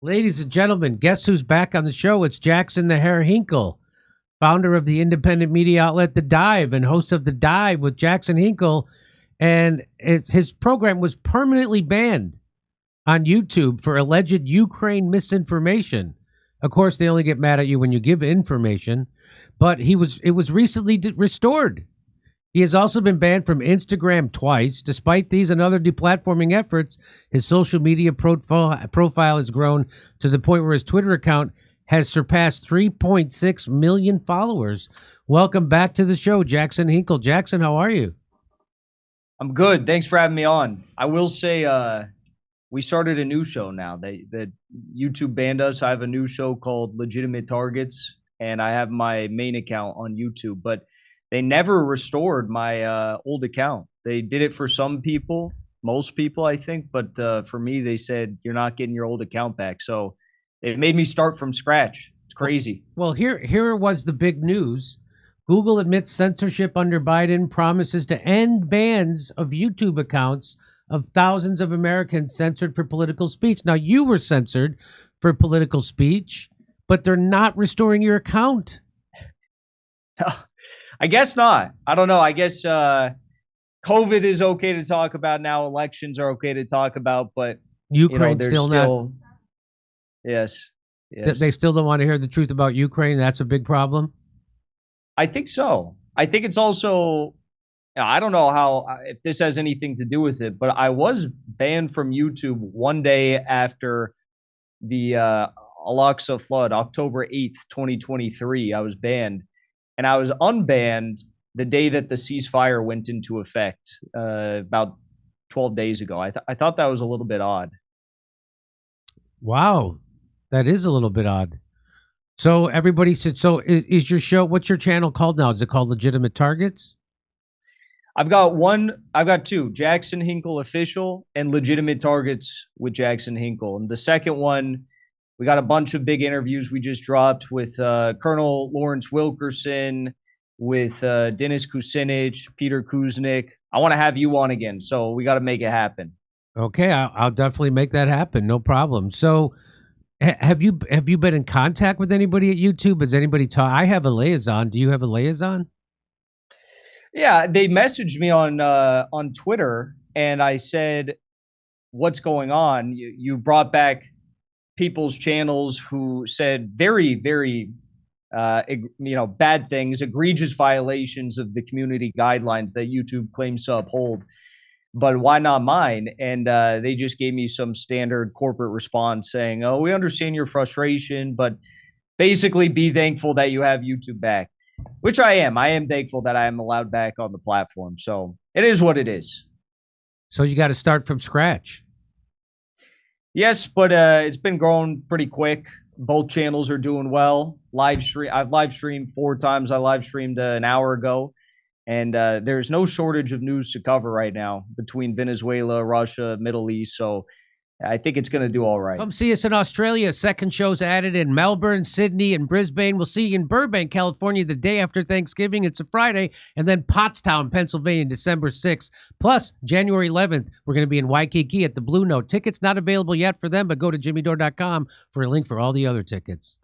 Ladies and gentlemen, guess who's back on the show? It's Jackson the Hair Hinkle, founder of the independent media outlet The Dive and host of The Dive with Jackson Hinkle. And his program was permanently banned on YouTube for alleged Ukraine misinformation. Of course, they only get mad at you when you give information, but it was recently restored. He has also been banned from Instagram twice. Despite these and other deplatforming efforts, his social media profile has grown to the point where his Twitter account has surpassed 3.6 million followers. Welcome back to the show, Jackson Hinkle. Jackson, how are you? I'm good. Thanks for having me on. I will say we started a new show now. The YouTube banned us. I have a new show called Legitimate Targets, and I have my main account on YouTube. But they never restored my old account. They did it for some people, most people, I think. But for me, they said, you're not getting your old account back. So it made me start from scratch. It's crazy. Well, here was the big news. Google admits censorship under Biden, promises to end bans of YouTube accounts of thousands of Americans censored for political speech. Now, you were censored for political speech, but they're not restoring your account. I guess not. I don't know. I guess COVID is okay to talk about now. Elections are okay to talk about, but Ukraine still not. Yes. They still don't want to hear the truth about Ukraine. That's a big problem. I think so. I think it's also, I don't know if this has anything to do with it, but I was banned from YouTube one day after the Al-Aqsa flood, October 8th, 2023. I was banned. And I was unbanned the day that the ceasefire went into effect, about 12 days ago. I thought that was a little bit odd. Wow, that is a little bit odd. So everybody said, so is your show, what's your channel called now? Is it called Legitimate Targets? I've got two, Jackson Hinkle Official and Legitimate Targets with Jackson Hinkle. And the second one, we got a bunch of big interviews we just dropped with Colonel Lawrence Wilkerson, with Dennis Kucinich, Peter Kuznick. I want to have you on again, so we got to make it happen. Okay, I'll definitely make that happen. No problem. So have you been in contact with anybody at YouTube? Has anybody talked? I have a liaison. Do you have a liaison? Yeah, they messaged me on Twitter, and I said, what's going on? You brought back people's channels who said very, very, bad things, egregious violations of the community guidelines that YouTube claims to uphold. But why not mine? And they just gave me some standard corporate response saying, oh, we understand your frustration, but basically be thankful that you have YouTube back, which I am. I am thankful that I am allowed back on the platform. So it is what it is. So you got to start from scratch. Yes, but it's been growing pretty quick. Both channels are doing well. I've live streamed 4 times. I live streamed an hour ago. And there's no shortage of news to cover right now between Venezuela, Russia, Middle East. So I think it's going to do all right. Come see us in Australia. Second show's added in Melbourne, Sydney, and Brisbane. We'll see you in Burbank, California, the day after Thanksgiving. It's a Friday. And then Pottstown, Pennsylvania, December 6th. Plus, January 11th, we're going to be in Waikiki at the Blue Note. Tickets not available yet for them, but go to jimmydore.com for a link for all the other tickets.